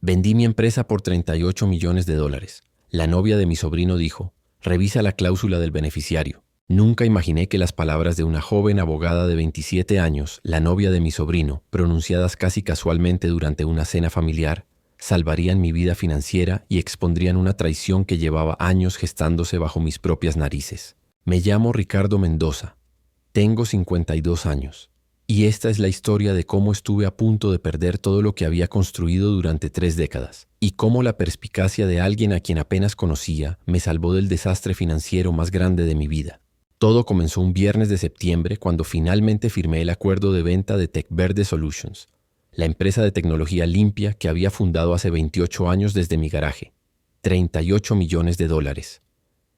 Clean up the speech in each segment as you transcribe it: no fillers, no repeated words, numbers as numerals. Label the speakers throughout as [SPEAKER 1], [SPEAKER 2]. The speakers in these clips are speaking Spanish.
[SPEAKER 1] Vendí mi empresa por $38 millones. La novia de mi sobrino dijo, revisa la cláusula del beneficiario. Nunca imaginé que las palabras de una joven abogada de 27 años, la novia de mi sobrino, pronunciadas casi casualmente durante una cena familiar, salvarían mi vida financiera y expondrían una traición que llevaba años gestándose bajo mis propias narices. Me llamo Ricardo Mendoza. Tengo 52 años. Y esta es la historia de cómo estuve a punto de perder todo lo que había construido durante 3 décadas, y cómo la perspicacia de alguien a quien apenas conocía me salvó del desastre financiero más grande de mi vida. Todo comenzó un viernes de septiembre cuando finalmente firmé el acuerdo de venta de TechVerde Solutions, la empresa de tecnología limpia que había fundado hace 28 años desde mi garaje. $38 millones.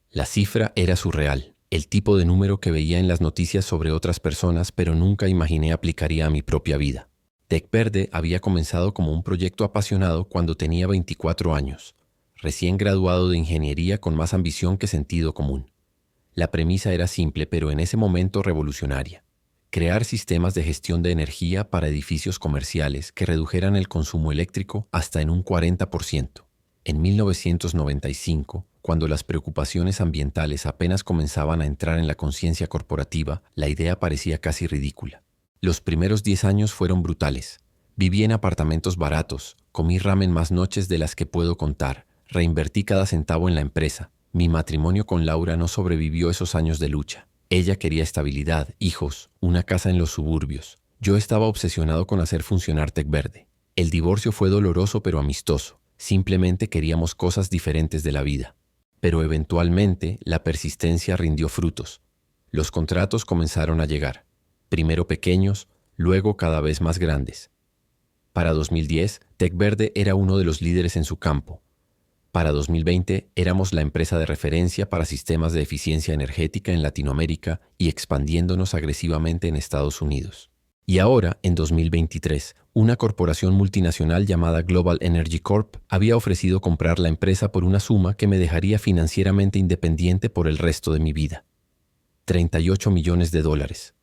[SPEAKER 1] La cifra era surreal. El tipo de número que veía en las noticias sobre otras personas, pero nunca imaginé aplicaría a mi propia vida. TechVerde había comenzado como un proyecto apasionado cuando tenía 24 años, recién graduado de ingeniería con más ambición que sentido común. La premisa era simple, pero en ese momento revolucionaria. Crear sistemas de gestión de energía para edificios comerciales que redujeran el consumo eléctrico hasta en un 40%. En 1995, cuando las preocupaciones ambientales apenas comenzaban a entrar en la conciencia corporativa, la idea parecía casi ridícula. Los primeros 10 años fueron brutales. Viví en apartamentos baratos, comí ramen más noches de las que puedo contar, reinvertí cada centavo en la empresa. Mi matrimonio con Laura no sobrevivió esos años de lucha. Ella quería estabilidad, hijos, una casa en los suburbios. Yo estaba obsesionado con hacer funcionar TechVerde. El divorcio fue doloroso pero amistoso. Simplemente queríamos cosas diferentes de la vida. Pero eventualmente la persistencia rindió frutos. Los contratos comenzaron a llegar. Primero pequeños, luego cada vez más grandes. Para 2010, TechVerde era uno de los líderes en su campo. Para 2020, éramos la empresa de referencia para sistemas de eficiencia energética en Latinoamérica y expandiéndonos agresivamente en Estados Unidos. Y ahora, en 2023, una corporación multinacional llamada Global Energy Corp había ofrecido comprar la empresa por una suma que me dejaría financieramente independiente por el resto de mi vida. $38 millones.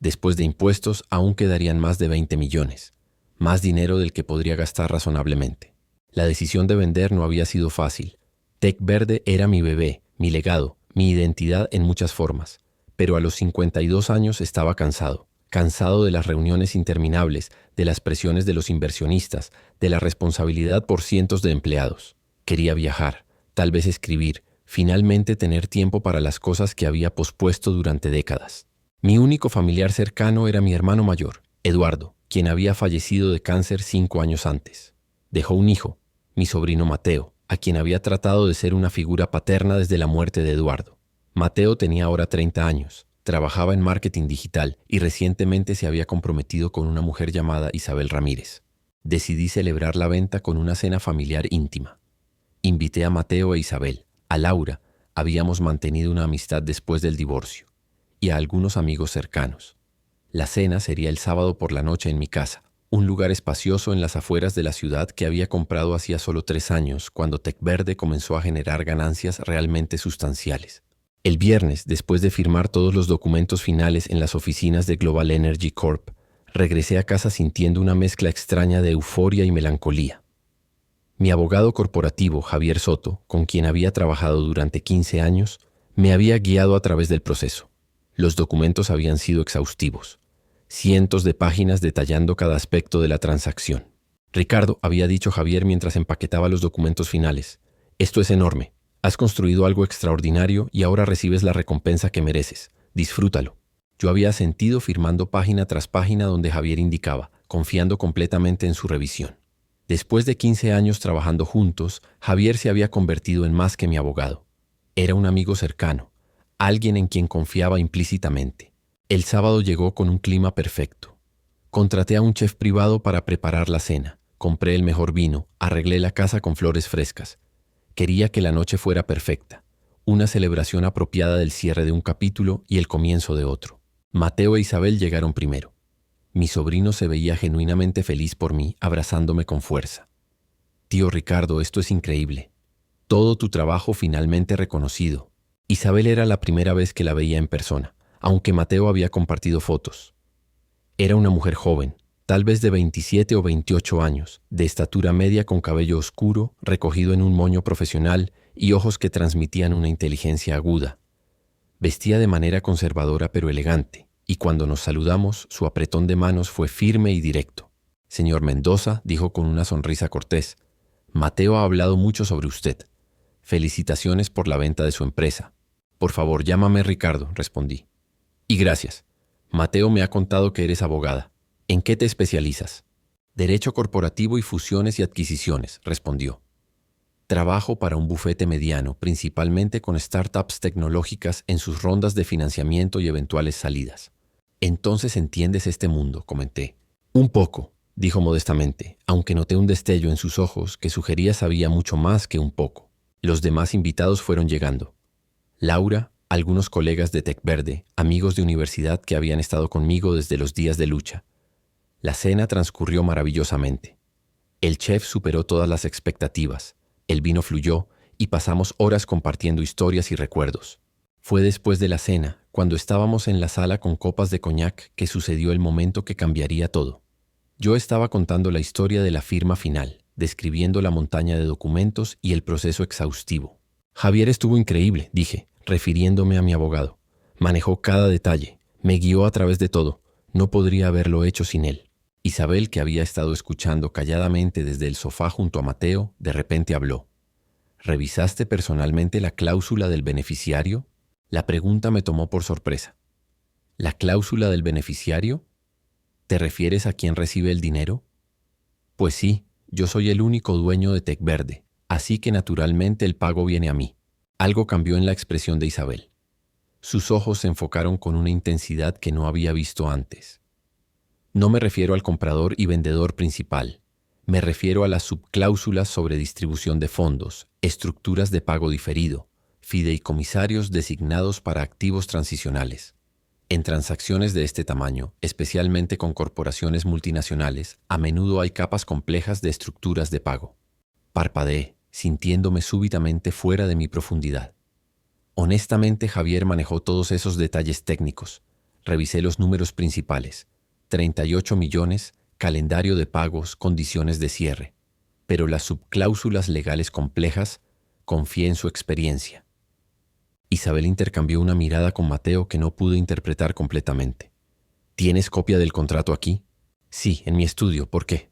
[SPEAKER 1] Después de impuestos, aún quedarían más de 20 millones. Más dinero del que podría gastar razonablemente. La decisión de vender no había sido fácil. TechVerde era mi bebé, mi legado, mi identidad en muchas formas. Pero a los 52 años estaba cansado. Cansado de las reuniones interminables, de las presiones de los inversionistas, de la responsabilidad por cientos de empleados. Quería viajar, tal vez escribir, finalmente tener tiempo para las cosas que había pospuesto durante décadas. Mi único familiar cercano era mi hermano mayor, Eduardo, quien había fallecido de cáncer 5 años antes. Dejó un hijo, mi sobrino Mateo, a quien había tratado de ser una figura paterna desde la muerte de Eduardo. Mateo tenía ahora 30 años. Trabajaba en marketing digital y recientemente se había comprometido con una mujer llamada Isabel Ramírez. Decidí celebrar la venta con una cena familiar íntima. Invité a Mateo e Isabel, a Laura, habíamos mantenido una amistad después del divorcio, y a algunos amigos cercanos. La cena sería el sábado por la noche en mi casa, un lugar espacioso en las afueras de la ciudad que había comprado hacía solo 3 años, cuando TechVerde comenzó a generar ganancias realmente sustanciales. El viernes, después de firmar todos los documentos finales en las oficinas de Global Energy Corp, regresé a casa sintiendo una mezcla extraña de euforia y melancolía. Mi abogado corporativo, Javier Soto, con quien había trabajado durante 15 años, me había guiado a través del proceso. Los documentos habían sido exhaustivos. Cientos de páginas detallando cada aspecto de la transacción. Ricardo, había dicho Javier mientras empaquetaba los documentos finales, esto es enorme. Has construido algo extraordinario y ahora recibes la recompensa que mereces. Disfrútalo. Yo había sentido firmando página tras página donde Javier indicaba, confiando completamente en su revisión. Después de 15 años trabajando juntos, Javier se había convertido en más que mi abogado. Era un amigo cercano, alguien en quien confiaba implícitamente. El sábado llegó con un clima perfecto. Contraté a un chef privado para preparar la cena. Compré el mejor vino, arreglé la casa con flores frescas. Quería que la noche fuera perfecta, una celebración apropiada del cierre de un capítulo y el comienzo de otro. Mateo e Isabel llegaron primero. Mi sobrino se veía genuinamente feliz por mí, abrazándome con fuerza. Tío Ricardo, esto es increíble. Todo tu trabajo finalmente reconocido. Isabel era la primera vez que la veía en persona, aunque Mateo había compartido fotos. Era una mujer joven, tal vez de 27 o 28 años, de estatura media con cabello oscuro, recogido en un moño profesional y ojos que transmitían una inteligencia aguda. Vestía de manera conservadora pero elegante, y cuando nos saludamos, su apretón de manos fue firme y directo. «Señor Mendoza», dijo con una sonrisa cortés, «Mateo ha hablado mucho sobre usted. Felicitaciones por la venta de su empresa». «Por favor, llámame Ricardo», respondí. «Y gracias. Mateo me ha contado que eres abogada. ¿En qué te especializas?» «Derecho corporativo y fusiones y adquisiciones», respondió. «Trabajo para un bufete mediano, principalmente con startups tecnológicas en sus rondas de financiamiento y eventuales salidas». «Entonces entiendes este mundo», comenté. «Un poco», dijo modestamente, aunque noté un destello en sus ojos que sugería sabía mucho más que un poco. Los demás invitados fueron llegando. Laura, algunos colegas de Tecverde, amigos de universidad que habían estado conmigo desde los días de lucha. La cena transcurrió maravillosamente. El chef superó todas las expectativas, el vino fluyó y pasamos horas compartiendo historias y recuerdos. Fue después de la cena, cuando estábamos en la sala con copas de coñac, que sucedió el momento que cambiaría todo. Yo estaba contando la historia de la firma final, describiendo la montaña de documentos y el proceso exhaustivo. «Javier estuvo increíble», dije, refiriéndome a mi abogado. «Manejó cada detalle, me guió a través de todo. No podría haberlo hecho sin él». Isabel, que había estado escuchando calladamente desde el sofá junto a Mateo, de repente habló. «¿Revisaste personalmente la cláusula del beneficiario?» La pregunta me tomó por sorpresa. «¿La cláusula del beneficiario? ¿Te refieres a quien recibe el dinero?» «Pues sí, yo soy el único dueño de Tecverde, así que naturalmente el pago viene a mí». Algo cambió en la expresión de Isabel. Sus ojos se enfocaron con una intensidad que no había visto antes. «No me refiero al comprador y vendedor principal. Me refiero a las subcláusulas sobre distribución de fondos, estructuras de pago diferido, fideicomisarios designados para activos transicionales. En transacciones de este tamaño, especialmente con corporaciones multinacionales, a menudo hay capas complejas de estructuras de pago». Parpadeé, sintiéndome súbitamente fuera de mi profundidad. Honestamente, Javier manejó todos esos detalles técnicos. Revisé los números principales: 38 millones, calendario de pagos, condiciones de cierre. Pero las subcláusulas legales complejas, confié en su experiencia. Isabel intercambió una mirada con Mateo que no pude interpretar completamente. «¿Tienes copia del contrato aquí?» «Sí, en mi estudio. ¿Por qué?»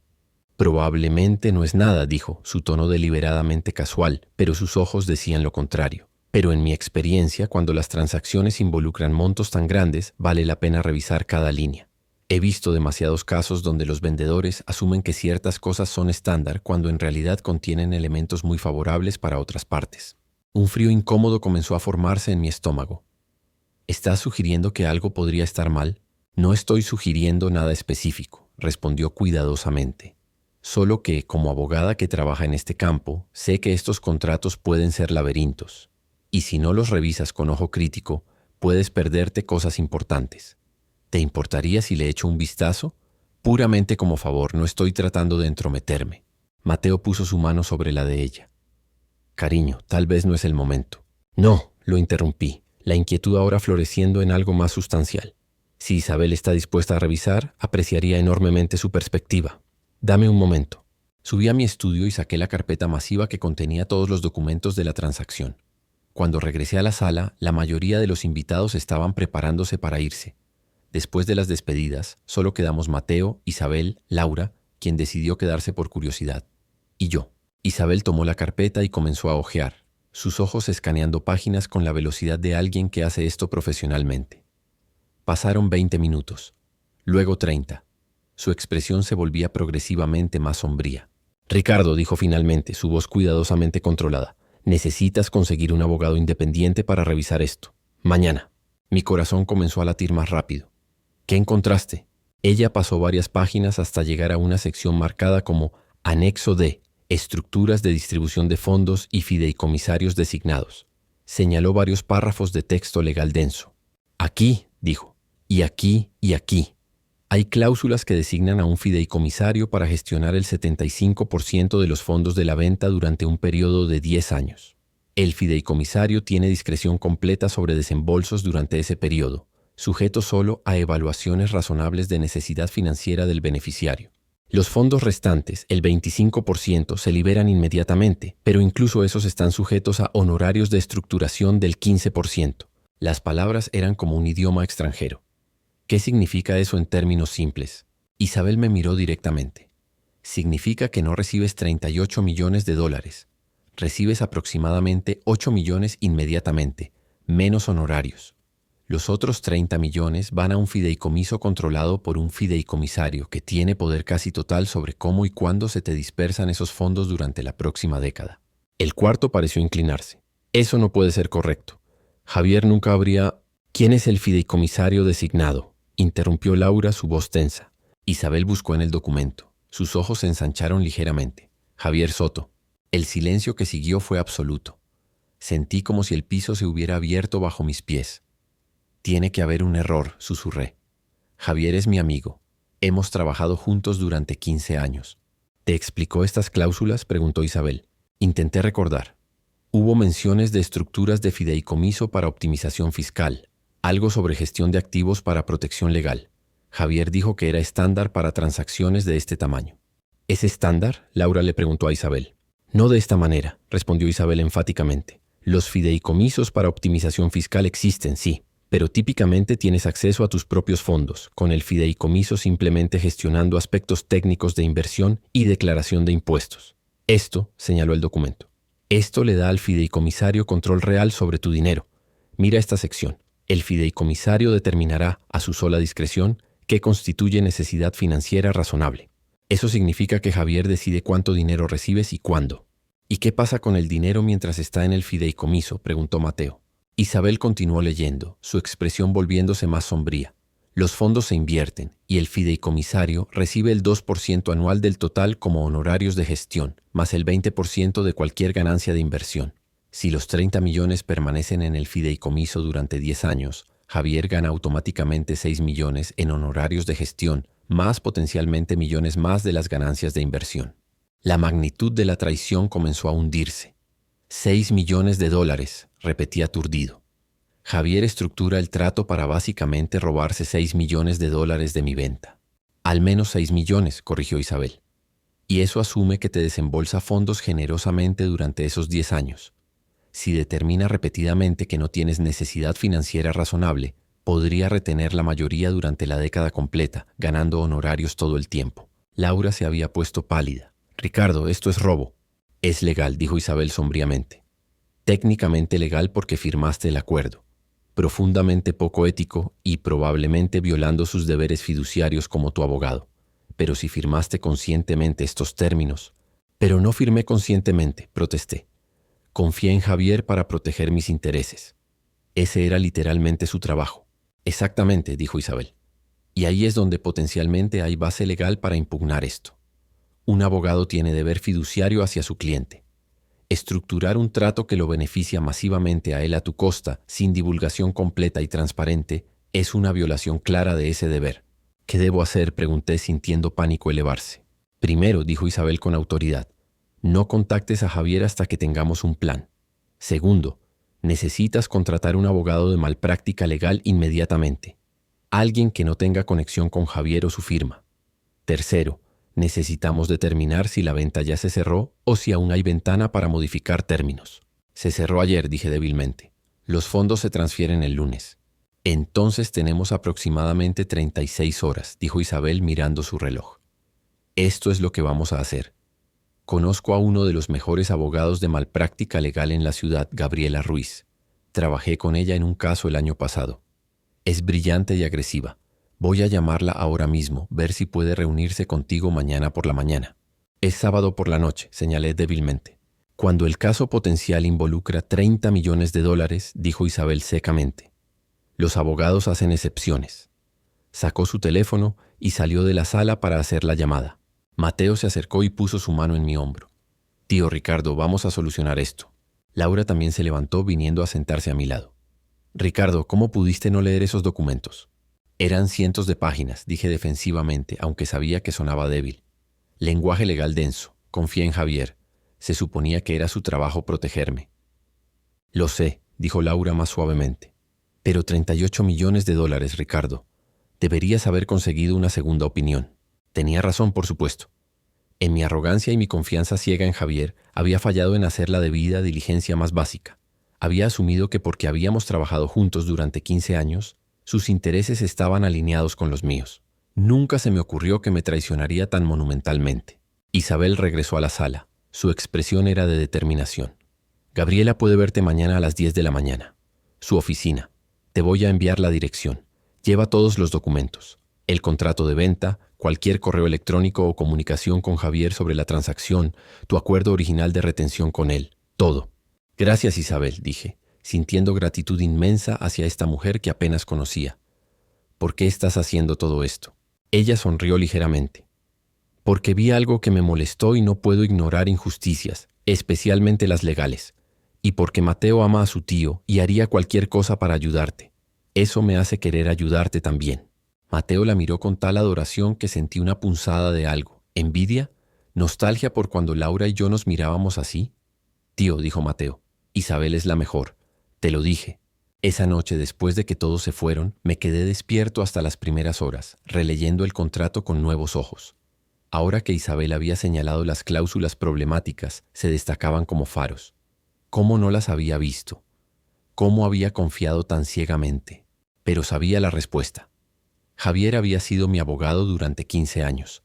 [SPEAKER 1] «Probablemente no es nada», dijo, su tono deliberadamente casual, pero sus ojos decían lo contrario. «Pero en mi experiencia, cuando las transacciones involucran montos tan grandes, vale la pena revisar cada línea. He visto demasiados casos donde los vendedores asumen que ciertas cosas son estándar cuando en realidad contienen elementos muy favorables para otras partes». Un frío incómodo comenzó a formarse en mi estómago. «¿Estás sugiriendo que algo podría estar mal?» «No estoy sugiriendo nada específico», respondió cuidadosamente. «Solo que, como abogada que trabaja en este campo, sé que estos contratos pueden ser laberintos. Y si no los revisas con ojo crítico, puedes perderte cosas importantes. ¿Te importaría si le echo un vistazo? Puramente como favor, no estoy tratando de entrometerme». Mateo puso su mano sobre la de ella. «Cariño, tal vez no es el momento». «No», lo interrumpí, la inquietud ahora floreciendo en algo más sustancial. «Si Isabel está dispuesta a revisar, apreciaría enormemente su perspectiva. Dame un momento». Subí a mi estudio y saqué la carpeta masiva que contenía todos los documentos de la transacción. Cuando regresé a la sala, la mayoría de los invitados estaban preparándose para irse. Después de las despedidas, solo quedamos Mateo, Isabel, Laura, quien decidió quedarse por curiosidad, y yo. Isabel tomó la carpeta y comenzó a hojear, sus ojos escaneando páginas con la velocidad de alguien que hace esto profesionalmente. Pasaron 20 minutos, luego 30. Su expresión se volvía progresivamente más sombría. «Ricardo», dijo finalmente, su voz cuidadosamente controlada, «necesitas conseguir un abogado independiente para revisar esto. Mañana». Mi corazón comenzó a latir más rápido. «¿Qué encontraste?» Ella pasó varias páginas hasta llegar a una sección marcada como Anexo D, estructuras de distribución de fondos y fideicomisarios designados. Señaló varios párrafos de texto legal denso. «Aquí», dijo, «y aquí y aquí. Hay cláusulas que designan a un fideicomisario para gestionar el 75% de los fondos de la venta durante un periodo de 10 años. El fideicomisario tiene discreción completa sobre desembolsos durante ese periodo. sujeto solo a evaluaciones razonables de necesidad financiera del beneficiario. Los fondos restantes, el 25%, se liberan inmediatamente, pero incluso esos están sujetos a honorarios de estructuración del 15%. Las palabras eran como un idioma extranjero. ¿Qué significa eso en términos simples? Isabel me miró directamente. Significa que no recibes 38 millones de dólares. Recibes aproximadamente 8 millones inmediatamente, menos honorarios. Los otros 30 millones van a un fideicomiso controlado por un fideicomisario que tiene poder casi total sobre cómo y cuándo se te dispersan esos fondos durante la próxima década. El cuarto pareció inclinarse. Eso no puede ser correcto. Javier nunca habría... ¿Quién es el fideicomisario designado?, interrumpió Laura, su voz tensa. Isabel buscó en el documento. Sus ojos se ensancharon ligeramente. Javier Soto. El silencio que siguió fue absoluto. Sentí como si el piso se hubiera abierto bajo mis pies. Tiene que haber un error, susurré. Javier es mi amigo. Hemos trabajado juntos durante 15 años. ¿Te explicó estas cláusulas?, preguntó Isabel. Intenté recordar. Hubo menciones de estructuras de fideicomiso para optimización fiscal, algo sobre gestión de activos para protección legal. Javier dijo que era estándar para transacciones de este tamaño. ¿Es estándar?, Laura le preguntó a Isabel. No de esta manera, respondió Isabel enfáticamente. Los fideicomisos para optimización fiscal existen, sí, pero típicamente tienes acceso a tus propios fondos, con el fideicomiso simplemente gestionando aspectos técnicos de inversión y declaración de impuestos. Esto, señaló el documento, esto le da al fideicomisario control real sobre tu dinero. Mira esta sección. El fideicomisario determinará, a su sola discreción, qué constituye necesidad financiera razonable. Eso significa que Javier decide cuánto dinero recibes y cuándo. ¿Y qué pasa con el dinero mientras está en el fideicomiso?, preguntó Mateo. Isabel continuó leyendo, su expresión volviéndose más sombría. Los fondos se invierten y el fideicomisario recibe el 2% anual del total como honorarios de gestión, más el 20% de cualquier ganancia de inversión. Si los 30 millones permanecen en el fideicomiso durante 10 años, Javier gana automáticamente 6 millones en honorarios de gestión, más potencialmente millones más de las ganancias de inversión. La magnitud de la traición comenzó a hundirse. 6 millones de dólares, repetía aturdido. Javier estructura el trato para básicamente robarse 6 millones de dólares de mi venta. Al menos 6 millones, corrigió Isabel. Y eso asume que te desembolsa fondos generosamente durante esos 10 años. Si determina repetidamente que no tienes necesidad financiera razonable, podría retener la mayoría durante la década completa, ganando honorarios todo el tiempo. Laura se había puesto pálida. Ricardo, esto es robo. Es legal, dijo Isabel sombríamente. Técnicamente legal porque firmaste el acuerdo. Profundamente poco ético y probablemente violando sus deberes fiduciarios como tu abogado. Pero si firmaste conscientemente estos términos... Pero no firmé conscientemente, protesté. Confié en Javier para proteger mis intereses. Ese era literalmente su trabajo. Exactamente, dijo Isabel. Y ahí es donde potencialmente hay base legal para impugnar esto. Un abogado tiene deber fiduciario hacia su cliente. Estructurar un trato que lo beneficia masivamente a él a tu costa, sin divulgación completa y transparente, es una violación clara de ese deber. ¿Qué debo hacer?, pregunté sintiendo pánico elevarse. Primero, dijo Isabel con autoridad, no contactes a Javier hasta que tengamos un plan. Segundo, necesitas contratar un abogado de malpráctica legal inmediatamente. Alguien que no tenga conexión con Javier o su firma. Tercero, necesitamos determinar si la venta ya se cerró o si aún hay ventana para modificar términos. Se cerró ayer, dije débilmente. Los fondos se transfieren el lunes. Entonces tenemos aproximadamente 36 horas, dijo Isabel mirando su reloj. Esto es lo que vamos a hacer. Conozco a uno de los mejores abogados de malpráctica legal en la ciudad, Gabriela Ruiz. Trabajé con ella en un caso el año pasado. Es brillante y agresiva. Voy a llamarla ahora mismo, ver si puede reunirse contigo mañana por la mañana. Es sábado por la noche, señalé débilmente. Cuando el caso potencial involucra 30 millones de dólares, dijo Isabel secamente. Los abogados hacen excepciones. Sacó su teléfono y salió de la sala para hacer la llamada. Mateo se acercó y puso su mano en mi hombro. Tío Ricardo, vamos a solucionar esto. Laura también se levantó viniendo a sentarse a mi lado. Ricardo, ¿cómo pudiste no leer esos documentos? Eran cientos de páginas, dije defensivamente, aunque sabía que sonaba débil. Lenguaje legal denso. Confié en Javier. Se suponía que era su trabajo protegerme. Lo sé, dijo Laura más suavemente. Pero 38 millones de dólares, Ricardo. Deberías haber conseguido una segunda opinión. Tenía razón, por supuesto. En mi arrogancia y mi confianza ciega en Javier, había fallado en hacer la debida diligencia más básica. Había asumido que porque habíamos trabajado juntos durante 15 años, sus intereses estaban alineados con los míos. Nunca se me ocurrió que me traicionaría tan monumentalmente. Isabel regresó a la sala. Su expresión era de determinación. Gabriela puede verte mañana a las 10 de la mañana. Su oficina. Te voy a enviar la dirección. Lleva todos los documentos. El contrato de venta, cualquier correo electrónico o comunicación con Javier sobre la transacción, tu acuerdo original de retención con él. Todo. Gracias, Isabel, dije, sintiendo gratitud inmensa hacia esta mujer que apenas conocía. ¿Por qué estás haciendo todo esto? Ella sonrió ligeramente. Porque vi algo que me molestó y no puedo ignorar injusticias, especialmente las legales. Y porque Mateo ama a su tío y haría cualquier cosa para ayudarte. Eso me hace querer ayudarte también. Mateo la miró con tal adoración que sentí una punzada de algo. ¿Envidia? ¿Nostalgia por cuando Laura y yo nos mirábamos así? Tío, dijo Mateo, Isabel es la mejor. Te lo dije. Esa noche, después de que todos se fueron, me quedé despierto hasta las primeras horas, releyendo el contrato con nuevos ojos. Ahora que Isabel había señalado las cláusulas problemáticas, se destacaban como faros. ¿Cómo no las había visto? ¿Cómo había confiado tan ciegamente? Pero sabía la respuesta. Javier había sido mi abogado durante 15 años.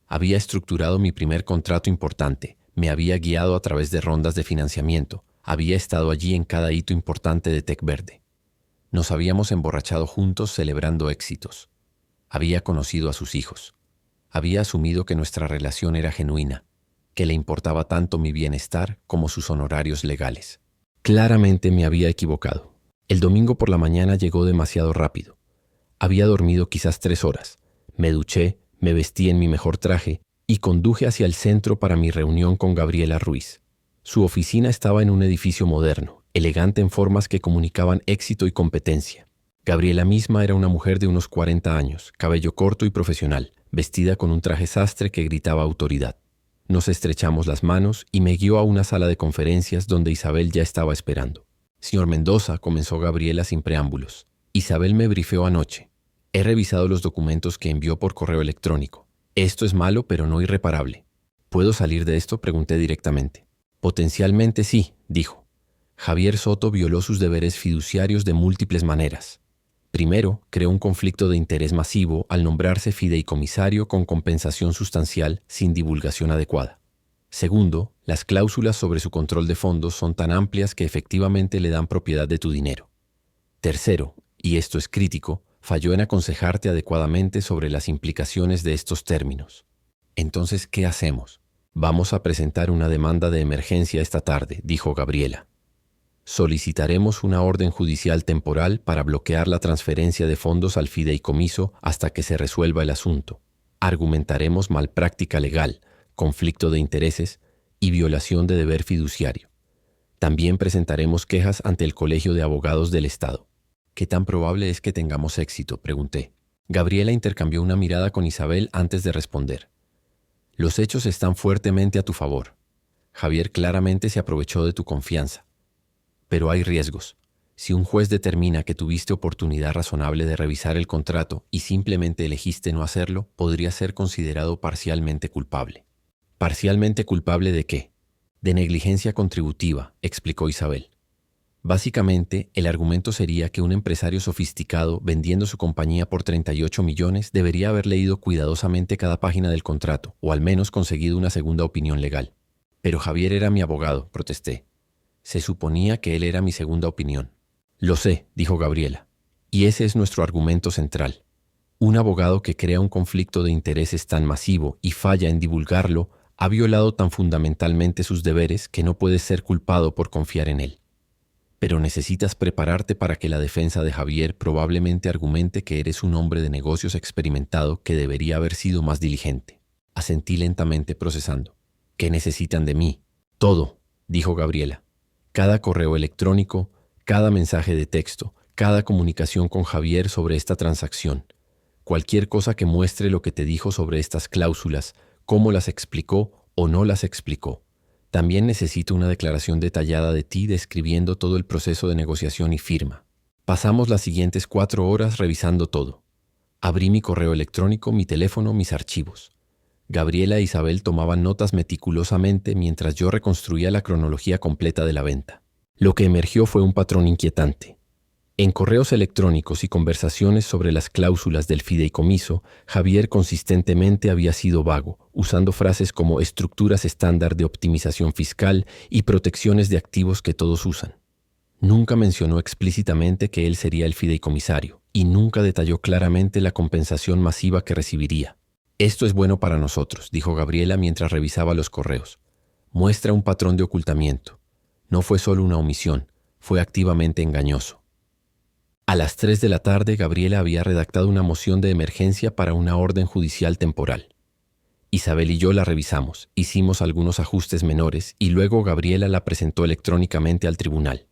[SPEAKER 1] Había estructurado mi primer contrato importante, me había guiado a través de rondas de financiamiento, había estado allí en cada hito importante de Tec Verde. Nos habíamos emborrachado juntos celebrando éxitos. Había conocido a sus hijos. Había asumido que nuestra relación era genuina, que le importaba tanto mi bienestar como sus honorarios legales. Claramente me había equivocado. El domingo por la mañana llegó demasiado rápido. Había dormido quizás 3 horas. Me duché, me vestí en mi mejor traje y conduje hacia el centro para mi reunión con Gabriela Ruiz. Su oficina estaba en un edificio moderno, elegante en formas que comunicaban éxito y competencia. Gabriela misma era una mujer de unos 40 años, cabello corto y profesional, vestida con un traje sastre que gritaba autoridad. Nos estrechamos las manos y me guió a una sala de conferencias donde Isabel ya estaba esperando. Señor Mendoza, comenzó Gabriela sin preámbulos. Isabel me brifeó anoche. He revisado los documentos que envió por correo electrónico. Esto es malo, pero no irreparable. ¿Puedo salir de esto?, pregunté directamente. Potencialmente sí, dijo. Javier Soto violó sus deberes fiduciarios de múltiples maneras. Primero, creó un conflicto de interés masivo al nombrarse fideicomisario con compensación sustancial sin divulgación adecuada. Segundo, las cláusulas sobre su control de fondos son tan amplias que efectivamente le dan propiedad de tu dinero. Tercero, y esto es crítico, falló en aconsejarte adecuadamente sobre las implicaciones de estos términos. Entonces, ¿qué hacemos? Vamos a presentar una demanda de emergencia esta tarde, dijo Gabriela. Solicitaremos una orden judicial temporal para bloquear la transferencia de fondos al fideicomiso hasta que se resuelva el asunto. Argumentaremos malpráctica legal, conflicto de intereses y violación de deber fiduciario. También presentaremos quejas ante el Colegio de Abogados del Estado. ¿Qué tan probable es que tengamos éxito?, pregunté. Gabriela intercambió una mirada con Isabel antes de responder. Los hechos están fuertemente a tu favor. Javier claramente se aprovechó de tu confianza. Pero hay riesgos. Si un juez determina que tuviste oportunidad razonable de revisar el contrato y simplemente elegiste no hacerlo, podría ser considerado parcialmente culpable. ¿Parcialmente culpable de qué? De negligencia contributiva, explicó Isabel. Básicamente, el argumento sería que un empresario sofisticado vendiendo su compañía por 38 millones debería haber leído cuidadosamente cada página del contrato, o al menos conseguido una segunda opinión legal. Pero Javier era mi abogado, protesté. Se suponía que él era mi segunda opinión. Lo sé, dijo Gabriela, y ese es nuestro argumento central. Un abogado que crea un conflicto de intereses tan masivo y falla en divulgarlo ha violado tan fundamentalmente sus deberes que no puedes ser culpado por confiar en él. Pero necesitas prepararte para que la defensa de Javier probablemente argumente que eres un hombre de negocios experimentado que debería haber sido más diligente. Asentí lentamente procesando. ¿Qué necesitan de mí? Todo, dijo Gabriela. Cada correo electrónico, cada mensaje de texto, cada comunicación con Javier sobre esta transacción. Cualquier cosa que muestre lo que te dijo sobre estas cláusulas, cómo las explicó o no las explicó. También necesito una declaración detallada de ti describiendo todo el proceso de negociación y firma. Pasamos las siguientes 4 horas revisando todo. Abrí mi correo electrónico, mi teléfono, mis archivos. Gabriela e Isabel tomaban notas meticulosamente mientras yo reconstruía la cronología completa de la venta. Lo que emergió fue un patrón inquietante. En correos electrónicos y conversaciones sobre las cláusulas del fideicomiso, Javier consistentemente había sido vago, usando frases como estructuras estándar de optimización fiscal y protecciones de activos que todos usan. Nunca mencionó explícitamente que él sería el fideicomisario y nunca detalló claramente la compensación masiva que recibiría. «Esto es bueno para nosotros», dijo Gabriela mientras revisaba los correos. «Muestra un patrón de ocultamiento. No fue solo una omisión, fue activamente engañoso». A las 3 de la tarde, Gabriela había redactado una moción de emergencia para una orden judicial temporal. Isabel y yo la revisamos, hicimos algunos ajustes menores y luego Gabriela la presentó electrónicamente al tribunal.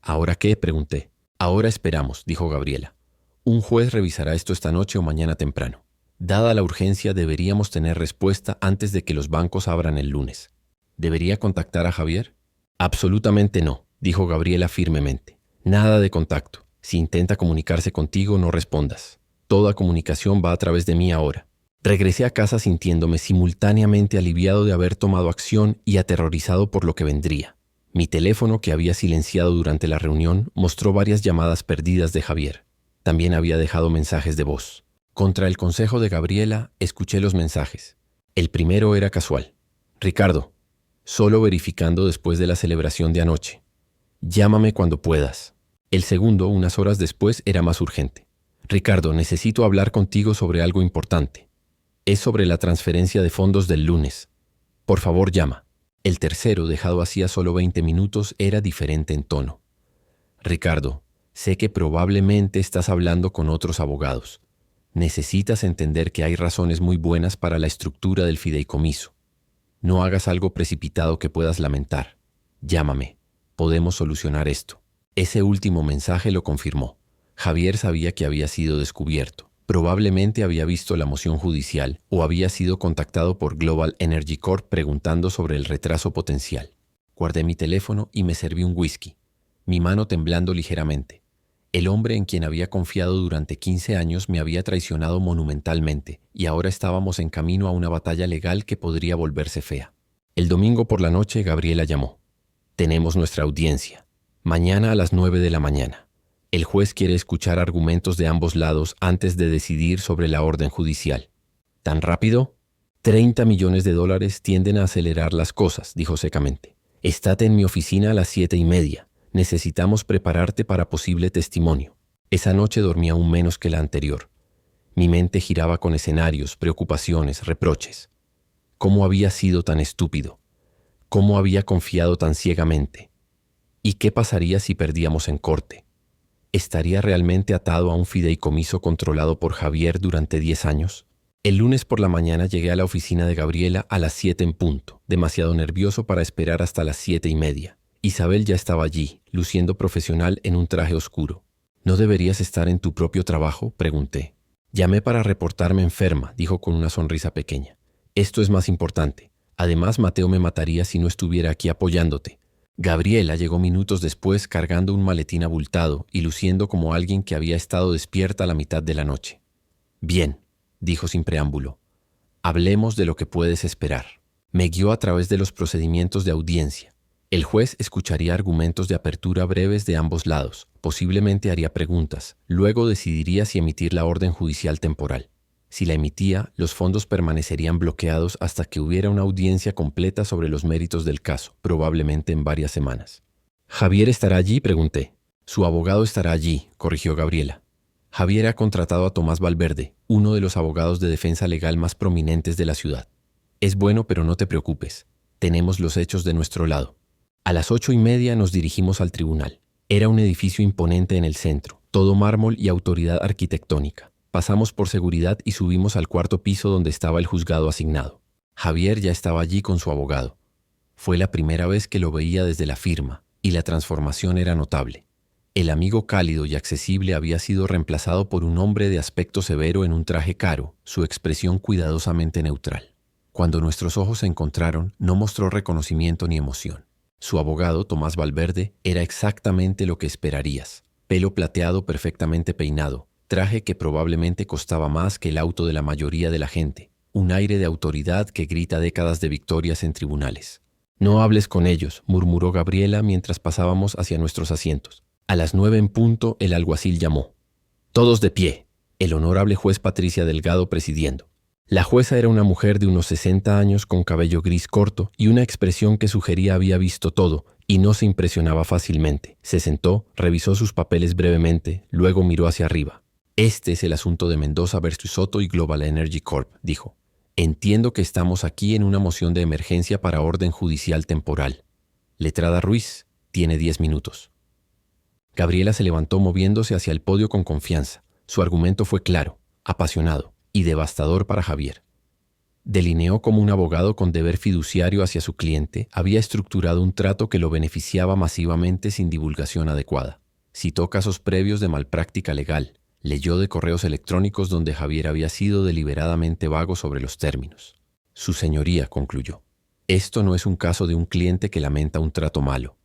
[SPEAKER 1] «¿Ahora qué?», pregunté. «Ahora esperamos», dijo Gabriela. «Un juez revisará esto esta noche o mañana temprano. Dada la urgencia, deberíamos tener respuesta antes de que los bancos abran el lunes». «¿Debería contactar a Javier?» «Absolutamente no», dijo Gabriela firmemente. «Nada de contacto. Si intenta comunicarse contigo, no respondas. Toda comunicación va a través de mí ahora». Regresé a casa sintiéndome simultáneamente aliviado de haber tomado acción y aterrorizado por lo que vendría. Mi teléfono, que había silenciado durante la reunión, mostró varias llamadas perdidas de Javier. También había dejado mensajes de voz. Contra el consejo de Gabriela, escuché los mensajes. El primero era casual. «Ricardo, solo verificando después de la celebración de anoche. Llámame cuando puedas». El segundo, unas horas después, era más urgente. «Ricardo, necesito hablar contigo sobre algo importante. Es sobre la transferencia de fondos del lunes. Por favor, llama». El tercero, dejado hacía solo 20 minutos, era diferente en tono. «Ricardo, sé que probablemente estás hablando con otros abogados. Necesitas entender que hay razones muy buenas para la estructura del fideicomiso. No hagas algo precipitado que puedas lamentar. Llámame. Podemos solucionar esto». Ese último mensaje lo confirmó. Javier sabía que había sido descubierto. Probablemente había visto la moción judicial o había sido contactado por Global Energy Corp preguntando sobre el retraso potencial. Guardé mi teléfono y me serví un whisky, mi mano temblando ligeramente. El hombre en quien había confiado durante 15 años me había traicionado monumentalmente y ahora estábamos en camino a una batalla legal que podría volverse fea. El domingo por la noche, Gabriela llamó. «Tenemos nuestra audiencia. Mañana a las 9 de la mañana. El juez quiere escuchar argumentos de ambos lados antes de decidir sobre la orden judicial». «¿Tan rápido?» $30 millones tienden a acelerar las cosas», dijo secamente. «Estate en mi oficina a las 7:30. Necesitamos prepararte para posible testimonio». Esa noche dormí aún menos que la anterior. Mi mente giraba con escenarios, preocupaciones, reproches. ¿Cómo había sido tan estúpido? ¿Cómo había confiado tan ciegamente? ¿Y qué pasaría si perdíamos en corte? ¿Estaría realmente atado a un fideicomiso controlado por Javier durante 10 años? El lunes por la mañana llegué a la oficina de Gabriela a las 7 en punto, demasiado nervioso para esperar hasta las 7:30. Isabel ya estaba allí, luciendo profesional en un traje oscuro. «¿No deberías estar en tu propio trabajo?», pregunté. «Llamé para reportarme enferma», dijo con una sonrisa pequeña. «Esto es más importante. Además, Mateo me mataría si no estuviera aquí apoyándote». Gabriela llegó minutos después cargando un maletín abultado y luciendo como alguien que había estado despierta a la mitad de la noche. «Bien», dijo sin preámbulo. «Hablemos de lo que puedes esperar». Me guió a través de los procedimientos de audiencia. El juez escucharía argumentos de apertura breves de ambos lados, posiblemente haría preguntas, luego decidiría si emitir la orden judicial temporal. Si la emitía, los fondos permanecerían bloqueados hasta que hubiera una audiencia completa sobre los méritos del caso, probablemente en varias semanas. «¿Javier estará allí?», pregunté. «Su abogado estará allí», corrigió Gabriela. «Javier ha contratado a Tomás Valverde, uno de los abogados de defensa legal más prominentes de la ciudad. Es bueno, pero no te preocupes. Tenemos los hechos de nuestro lado». A las 8:30 nos dirigimos al tribunal. Era un edificio imponente en el centro, todo mármol y autoridad arquitectónica. Pasamos por seguridad y subimos al 4º piso donde estaba el juzgado asignado. Javier ya estaba allí con su abogado. Fue la primera vez que lo veía desde la firma, y la transformación era notable. El amigo cálido y accesible había sido reemplazado por un hombre de aspecto severo en un traje caro, su expresión cuidadosamente neutral. Cuando nuestros ojos se encontraron, no mostró reconocimiento ni emoción. Su abogado, Tomás Valverde, era exactamente lo que esperarías. pelo plateado perfectamente peinado, traje que probablemente costaba más que el auto de la mayoría de la gente, un aire de autoridad que grita décadas de victorias en tribunales. «No hables con ellos», murmuró Gabriela mientras pasábamos hacia nuestros asientos. A las 9 en punto, el alguacil llamó. «Todos de pie», el honorable juez Patricia Delgado presidiendo. La jueza era una mujer de unos 60 años con cabello gris corto y una expresión que sugería había visto todo y no se impresionaba fácilmente. Se sentó, revisó sus papeles brevemente, luego miró hacia arriba. «Este es el asunto de Mendoza versus Soto y Global Energy Corp», dijo. «Entiendo que estamos aquí en una moción de emergencia para orden judicial temporal. Letrada Ruiz, tiene 10 minutos». Gabriela se levantó moviéndose hacia el podio con confianza. Su argumento fue claro, apasionado y devastador para Javier. Delineó cómo un abogado con deber fiduciario hacia su cliente había estructurado un trato que lo beneficiaba masivamente sin divulgación adecuada. Citó casos previos de malpráctica legal. Leyó de correos electrónicos donde Javier había sido deliberadamente vago sobre los términos. «Su señoría», concluyó, «esto no es un caso de un cliente que lamenta un trato malo.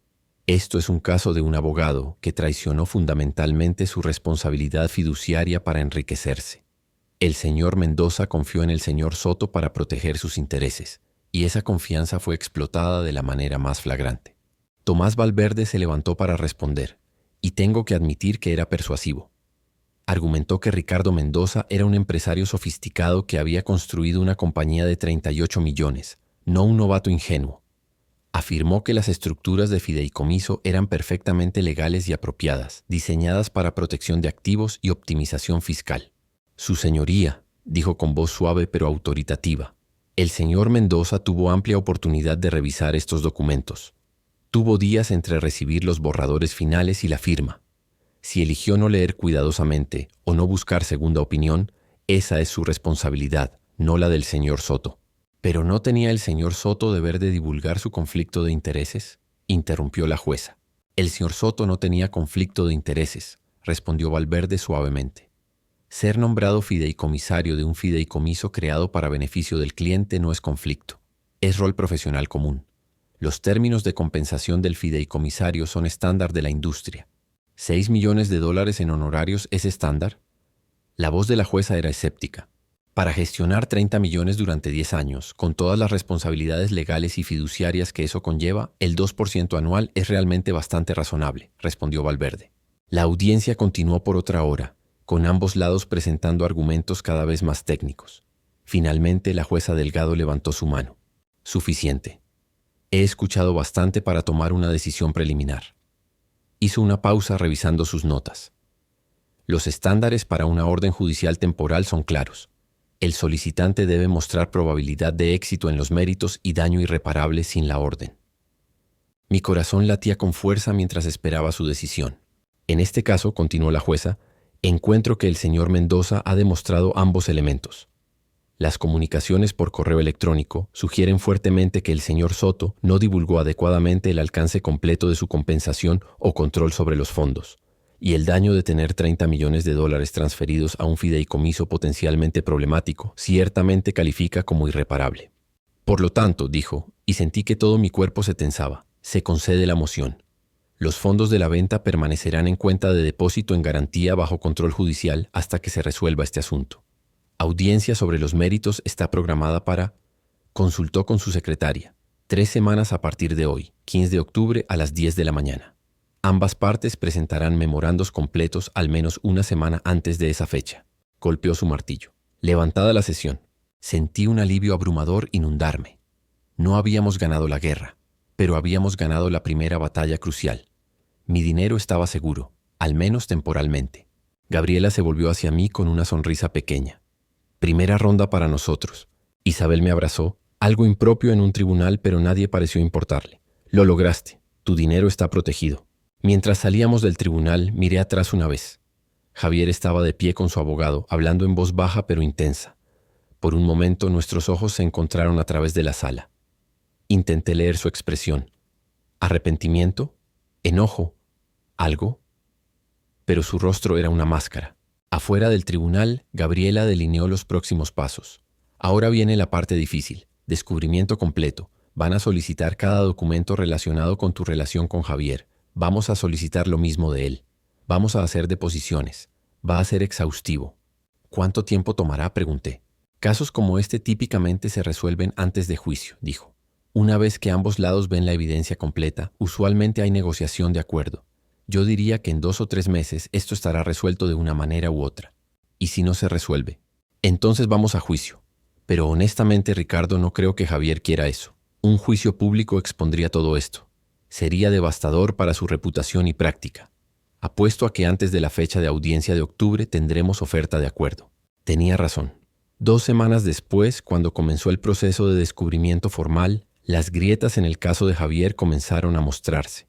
[SPEAKER 1] Esto es un caso de un abogado que traicionó fundamentalmente su responsabilidad fiduciaria para enriquecerse. El señor Mendoza confió en el señor Soto para proteger sus intereses, y esa confianza fue explotada de la manera más flagrante». Tomás Valverde se levantó para responder, y tengo que admitir que era persuasivo. Argumentó que Ricardo Mendoza era un empresario sofisticado que había construido una compañía de 38 millones, no un novato ingenuo. Afirmó que las estructuras de fideicomiso eran perfectamente legales y apropiadas, diseñadas para protección de activos y optimización fiscal. «Su señoría», dijo con voz suave pero autoritativa, «el señor Mendoza tuvo amplia oportunidad de revisar estos documentos. Tuvo días entre recibir los borradores finales y la firma. Si eligió no leer cuidadosamente o no buscar segunda opinión, esa es su responsabilidad, no la del señor Soto». «¿Pero no tenía el señor Soto deber de divulgar su conflicto de intereses?», interrumpió la jueza. «El señor Soto no tenía conflicto de intereses», respondió Valverde suavemente. «Ser nombrado fideicomisario de un fideicomiso creado para beneficio del cliente no es conflicto. Es rol profesional común. Los términos de compensación del fideicomisario son estándar de la industria. $6 millones en honorarios es estándar». La voz de la jueza era escéptica. «Para gestionar 30 millones durante 10 años, con todas las responsabilidades legales y fiduciarias que eso conlleva, el 2% anual es realmente bastante razonable», respondió Valverde. La audiencia continuó por otra hora, con ambos lados presentando argumentos cada vez más técnicos. Finalmente, la jueza Delgado levantó su mano. «Suficiente. He escuchado bastante para tomar una decisión preliminar». Hizo una pausa revisando sus notas. «Los estándares para una orden judicial temporal son claros. El solicitante debe mostrar probabilidad de éxito en los méritos y daño irreparable sin la orden». Mi corazón latía con fuerza mientras esperaba su decisión. «En este caso», continuó la jueza, «encuentro que el señor Mendoza ha demostrado ambos elementos. Las comunicaciones por correo electrónico sugieren fuertemente que el señor Soto no divulgó adecuadamente el alcance completo de su compensación o control sobre los fondos, y el daño de tener $30 millones transferidos a un fideicomiso potencialmente problemático ciertamente califica como irreparable. Por lo tanto», dijo, y sentí que todo mi cuerpo se tensaba, «se concede la moción. Los fondos de la venta permanecerán en cuenta de depósito en garantía bajo control judicial hasta que se resuelva este asunto. Audiencia sobre los méritos está programada para...». Consultó con su secretaria. 3 semanas a partir de hoy, 15 de octubre a las 10 de la mañana. Ambas partes presentarán memorandos completos al menos una semana antes de esa fecha. Golpeó su martillo. Levantada la sesión, sentí un alivio abrumador inundarme. No habíamos ganado la guerra, pero habíamos ganado la primera batalla crucial. Mi dinero estaba seguro, al menos temporalmente. Gabriela se volvió hacia mí con una sonrisa pequeña. «Primera ronda para nosotros». Isabel me abrazó, algo impropio en un tribunal, pero nadie pareció importarle. «Lo lograste. Tu dinero está protegido». Mientras salíamos del tribunal, miré atrás una vez. Javier estaba de pie con su abogado, hablando en voz baja pero intensa. Por un momento nuestros ojos se encontraron a través de la sala. Intenté leer su expresión. ¿Arrepentimiento? ¿Enojo? ¿Algo? Pero su rostro era una máscara. Afuera del tribunal, Gabriela delineó los próximos pasos. «Ahora viene la parte difícil. Descubrimiento completo. Van a solicitar cada documento relacionado con tu relación con Javier. Vamos a solicitar lo mismo de él. Vamos a hacer deposiciones. Va a ser exhaustivo. ¿Cuánto tiempo tomará?, pregunté. Casos como este típicamente se resuelven antes de juicio, dijo. Una vez que ambos lados ven la evidencia completa, usualmente hay negociación de acuerdo. Yo diría que en 2 o 3 meses esto estará resuelto de una manera u otra. ¿Y si no se resuelve? Entonces vamos a juicio. Pero honestamente, Ricardo, no creo que Javier quiera eso. Un juicio público expondría todo esto. Sería devastador para su reputación y práctica. Apuesto a que antes de la fecha de audiencia de octubre tendremos oferta de acuerdo. Tenía razón. 2 semanas después, cuando comenzó el proceso de descubrimiento formal, las grietas en el caso de Javier comenzaron a mostrarse.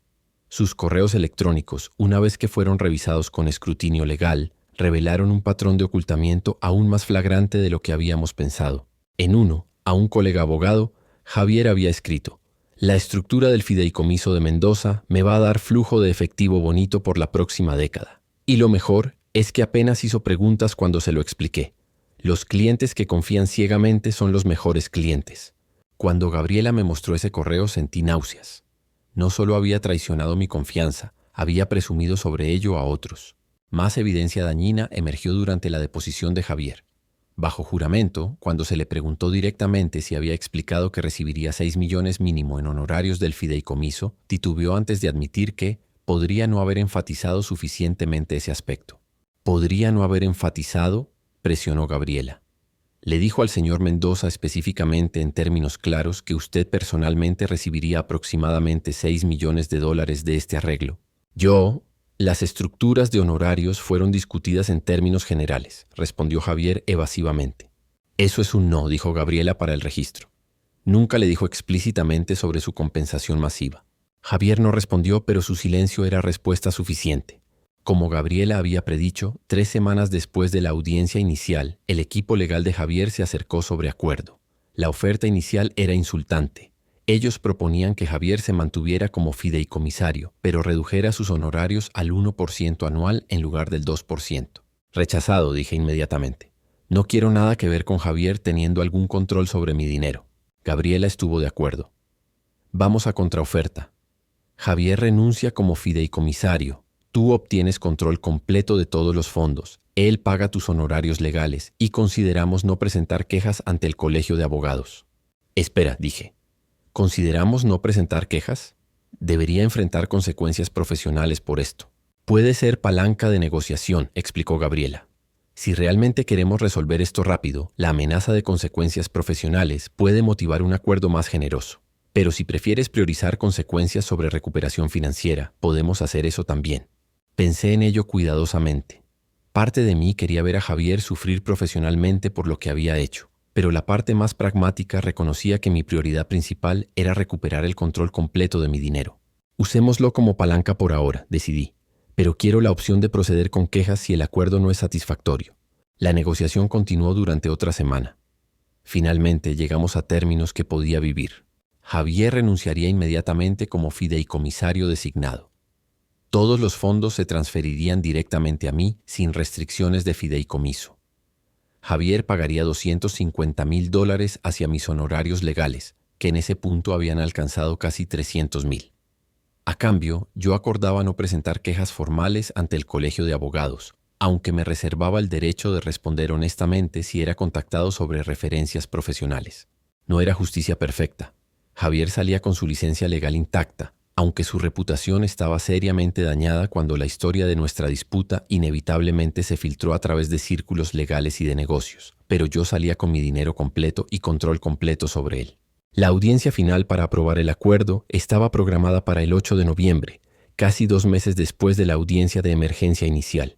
[SPEAKER 1] Sus correos electrónicos, una vez que fueron revisados con escrutinio legal, revelaron un patrón de ocultamiento aún más flagrante de lo que habíamos pensado. En uno, a un colega abogado, Javier había escrito: «La estructura del fideicomiso de Mendoza me va a dar flujo de efectivo bonito por la próxima década». Y lo mejor es que apenas hizo preguntas cuando se lo expliqué. Los clientes que confían ciegamente son los mejores clientes. Cuando Gabriela me mostró ese correo sentí náuseas. No solo había traicionado mi confianza, había presumido sobre ello a otros. Más evidencia dañina emergió durante la deposición de Javier. Bajo juramento, cuando se le preguntó directamente si había explicado que recibiría 6 millones mínimo en honorarios del fideicomiso, titubeó antes de admitir que podría no haber enfatizado suficientemente ese aspecto. «Podría no haber enfatizado», presionó Gabriela. «Le dijo al señor Mendoza específicamente en términos claros que usted personalmente recibiría aproximadamente 6 millones de dólares de este arreglo». Las estructuras de honorarios fueron discutidas en términos generales, respondió Javier evasivamente. Eso es un no, dijo Gabriela para el registro. Nunca le dijo explícitamente sobre su compensación masiva. Javier no respondió, pero su silencio era respuesta suficiente. Como Gabriela había predicho, 3 semanas después de la audiencia inicial, el equipo legal de Javier se acercó sobre acuerdo. La oferta inicial era insultante. Ellos proponían que Javier se mantuviera como fideicomisario, pero redujera sus honorarios al 1% anual en lugar del 2%. Rechazado, dije inmediatamente. No quiero nada que ver con Javier teniendo algún control sobre mi dinero. Gabriela estuvo de acuerdo. Vamos a contraoferta. Javier renuncia como fideicomisario. Tú obtienes control completo de todos los fondos. Él paga tus honorarios legales y consideramos no presentar quejas ante el colegio de abogados. Espera, dije. ¿Consideramos no presentar quejas? Debería enfrentar consecuencias profesionales por esto. Puede ser palanca de negociación, explicó Gabriela. Si realmente queremos resolver esto rápido, la amenaza de consecuencias profesionales puede motivar un acuerdo más generoso. Pero si prefieres priorizar consecuencias sobre recuperación financiera, podemos hacer eso también. Pensé en ello cuidadosamente. Parte de mí quería ver a Javier sufrir profesionalmente por lo que había hecho. Pero la parte más pragmática reconocía que mi prioridad principal era recuperar el control completo de mi dinero. Usémoslo como palanca por ahora, decidí, pero quiero la opción de proceder con quejas si el acuerdo no es satisfactorio. La negociación continuó durante otra semana. Finalmente llegamos a términos que podía vivir. Javier renunciaría inmediatamente como fideicomisario designado. Todos los fondos se transferirían directamente a mí sin restricciones de fideicomiso. Javier pagaría $250,000 hacia mis honorarios legales, que en ese punto habían alcanzado casi 300,000. A cambio, yo acordaba no presentar quejas formales ante el colegio de abogados, aunque me reservaba el derecho de responder honestamente si era contactado sobre referencias profesionales. No era justicia perfecta. Javier salía con su licencia legal intacta, aunque su reputación estaba seriamente dañada cuando la historia de nuestra disputa inevitablemente se filtró a través de círculos legales y de negocios, pero yo salía con mi dinero completo y control completo sobre él. La audiencia final para aprobar el acuerdo estaba programada para el 8 de noviembre, casi 2 meses después de la audiencia de emergencia inicial.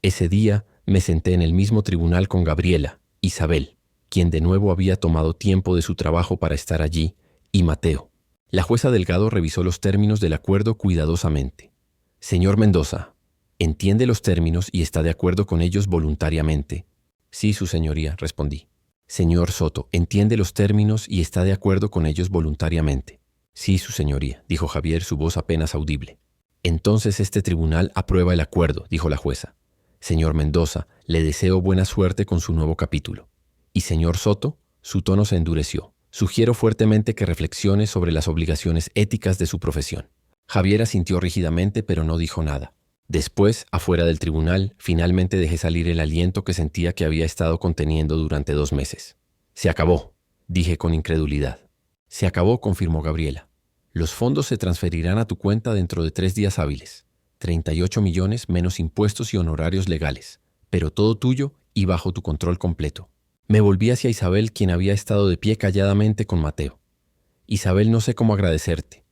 [SPEAKER 1] Ese día me senté en el mismo tribunal con Gabriela, Isabel, quien de nuevo había tomado tiempo de su trabajo para estar allí, y Mateo. La jueza Delgado revisó los términos del acuerdo cuidadosamente. «Señor Mendoza, ¿entiende los términos y está de acuerdo con ellos voluntariamente?» «Sí, su señoría», respondí. «Señor Soto, ¿entiende los términos y está de acuerdo con ellos voluntariamente?» «Sí, su señoría», dijo Javier, su voz apenas audible. «Entonces este tribunal aprueba el acuerdo», dijo la jueza. «Señor Mendoza, le deseo buena suerte con su nuevo capítulo». «¿Y señor Soto?» Su tono se endureció. «Sugiero fuertemente que reflexione sobre las obligaciones éticas de su profesión». Javier asintió rígidamente, pero no dijo nada. Después, afuera del tribunal, finalmente dejé salir el aliento que sentía que había estado conteniendo durante 2 meses. Se acabó, dije con incredulidad. Se acabó, confirmó Gabriela. Los fondos se transferirán a tu cuenta dentro de 3 días hábiles. 38 millones menos impuestos y honorarios legales, pero todo tuyo y bajo tu control completo. Me volví hacia Isabel, quien había estado de pie calladamente con Mateo. Isabel, no sé cómo agradecerte.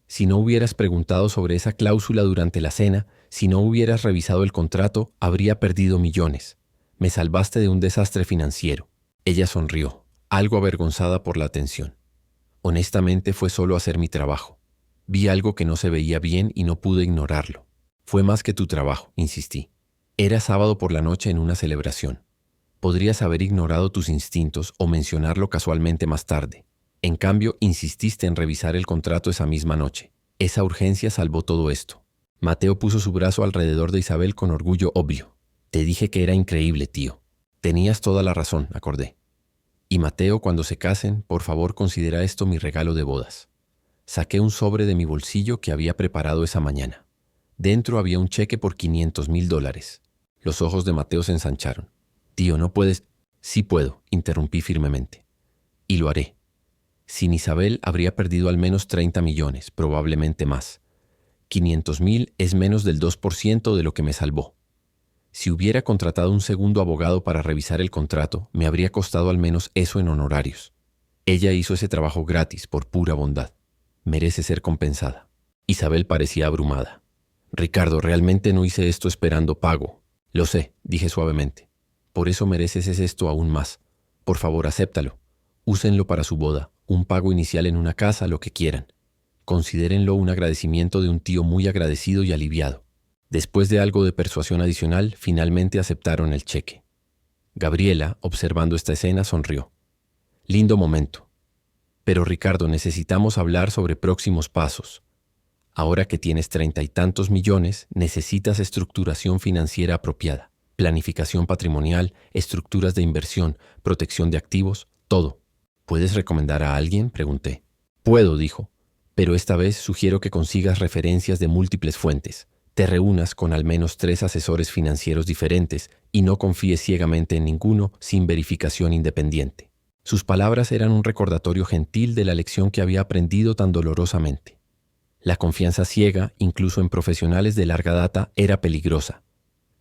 [SPEAKER 1] Si no hubieras preguntado sobre esa cláusula durante la cena, si no hubieras revisado el contrato, habría perdido millones. Me salvaste de un desastre financiero. Ella sonrió, algo avergonzada por la atención. Honestamente fue solo hacer mi trabajo. Vi algo que no se veía bien y no pude ignorarlo. Fue más que tu trabajo, insistí. Era sábado por la noche en una celebración. Podrías haber ignorado tus instintos o mencionarlo casualmente más tarde. En cambio, insististe en revisar el contrato esa misma noche. Esa urgencia salvó todo esto. Mateo puso su brazo alrededor de Isabel con orgullo obvio. Te dije que era increíble, tío. Tenías toda la razón, acordé. Y Mateo, cuando se casen, por favor considera esto mi regalo de bodas. Saqué un sobre de mi bolsillo que había preparado esa mañana. Dentro había un cheque por $500,000. Los ojos de Mateo se ensancharon. Tío, no puedes... Sí puedo, interrumpí firmemente. Y lo haré. Sin Isabel habría perdido al menos 30 millones, probablemente más. 500,000 es menos del 2% de lo que me salvó. Si hubiera contratado un segundo abogado para revisar el contrato, me habría costado al menos eso en honorarios. Ella hizo ese trabajo gratis, por pura bondad. Merece ser compensada. Isabel parecía abrumada. Ricardo, realmente no hice esto esperando pago. Lo sé, dije suavemente. Por eso mereces esto aún más. Por favor, acéptalo. Úsenlo para su boda, un pago inicial en una casa, lo que quieran. Considérenlo un agradecimiento de un tío muy agradecido y aliviado. Después de algo de persuasión adicional, finalmente aceptaron el cheque. Gabriela, observando esta escena, sonrió. Lindo momento. Pero Ricardo, necesitamos hablar sobre próximos pasos. Ahora que tienes 30 y tantos millones, necesitas estructuración financiera apropiada, planificación patrimonial, estructuras de inversión, protección de activos, todo. ¿Puedes recomendar a alguien?, pregunté. Puedo, dijo, pero esta vez sugiero que consigas referencias de múltiples fuentes, te reúnas con al menos 3 asesores financieros diferentes y no confíes ciegamente en ninguno sin verificación independiente. Sus palabras eran un recordatorio gentil de la lección que había aprendido tan dolorosamente. La confianza ciega, incluso en profesionales de larga data, era peligrosa.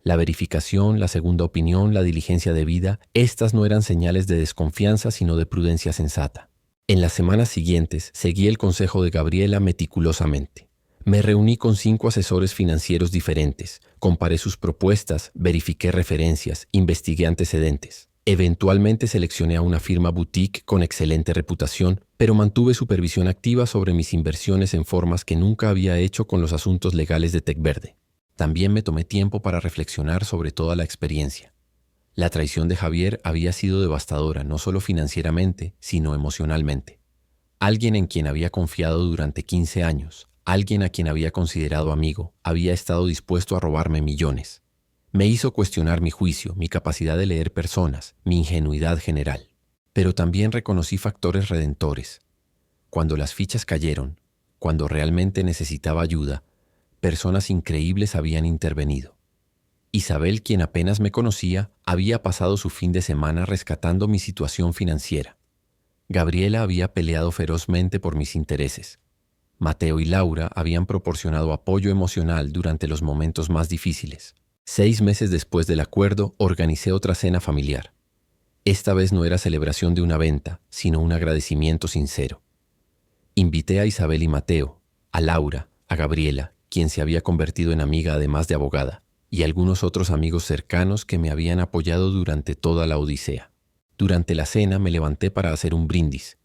[SPEAKER 1] La verificación, la segunda opinión, la diligencia debida, estas no eran señales de desconfianza, sino de prudencia sensata. En las semanas siguientes, seguí el consejo de Gabriela meticulosamente. Me reuní con 5 asesores financieros diferentes, comparé sus propuestas, verifiqué referencias, investigué antecedentes. Eventualmente seleccioné a una firma boutique con excelente reputación, pero mantuve supervisión activa sobre mis inversiones en formas que nunca había hecho con los asuntos legales de Tecverde. También me tomé tiempo para reflexionar sobre toda la experiencia. La traición de Javier había sido devastadora, no solo financieramente, sino emocionalmente. Alguien en quien había confiado durante 15 años, alguien a quien había considerado amigo, había estado dispuesto a robarme millones. Me hizo cuestionar mi juicio, mi capacidad de leer personas, mi ingenuidad general. Pero también reconocí factores redentores. Cuando las fichas cayeron, cuando realmente necesitaba ayuda, personas increíbles habían intervenido. Isabel, quien apenas me conocía, había pasado su fin de semana rescatando mi situación financiera. Gabriela había peleado ferozmente por mis intereses. Mateo y Laura habían proporcionado apoyo emocional durante los momentos más difíciles. 6 meses después del acuerdo, organicé otra cena familiar. Esta vez no era celebración de una venta, sino un agradecimiento sincero. Invité a Isabel y Mateo, a Laura, a Gabriela, quien se había convertido en amiga además de abogada, y algunos otros amigos cercanos que me habían apoyado durante toda la odisea. Durante la cena me levanté para hacer un brindis.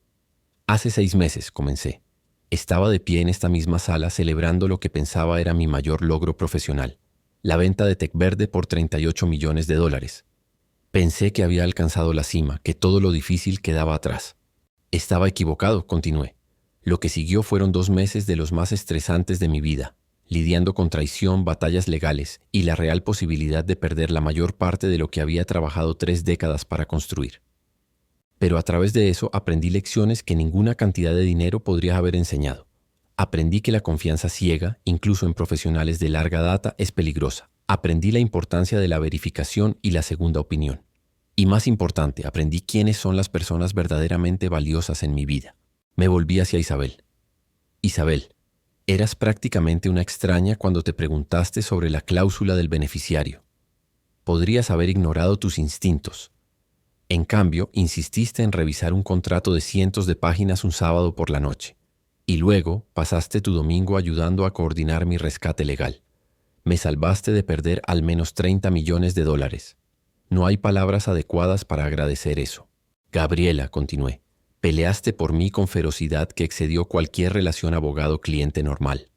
[SPEAKER 1] Hace 6 meses comencé. Estaba de pie en esta misma sala celebrando lo que pensaba era mi mayor logro profesional, la venta de Tecverde por $38 millones. Pensé que había alcanzado la cima, que todo lo difícil quedaba atrás. Estaba equivocado, continué. Lo que siguió fueron 2 meses de los más estresantes de mi vida, lidiando con traición, batallas legales y la real posibilidad de perder la mayor parte de lo que había trabajado 3 décadas para construir. Pero a través de eso aprendí lecciones que ninguna cantidad de dinero podría haber enseñado. Aprendí que la confianza ciega, incluso en profesionales de larga data, es peligrosa. Aprendí la importancia de la verificación y la segunda opinión. Y más importante, aprendí quiénes son las personas verdaderamente valiosas en mi vida. Me volví hacia Isabel. Isabel, eras prácticamente una extraña cuando te preguntaste sobre la cláusula del beneficiario. Podrías haber ignorado tus instintos. En cambio, insististe en revisar un contrato de cientos de páginas un sábado por la noche. Y luego pasaste tu domingo ayudando a coordinar mi rescate legal. Me salvaste de perder al menos 30 millones de dólares. No hay palabras adecuadas para agradecer eso. Gabriela, continué, peleaste por mí con ferocidad que excedió cualquier relación abogado-cliente normal.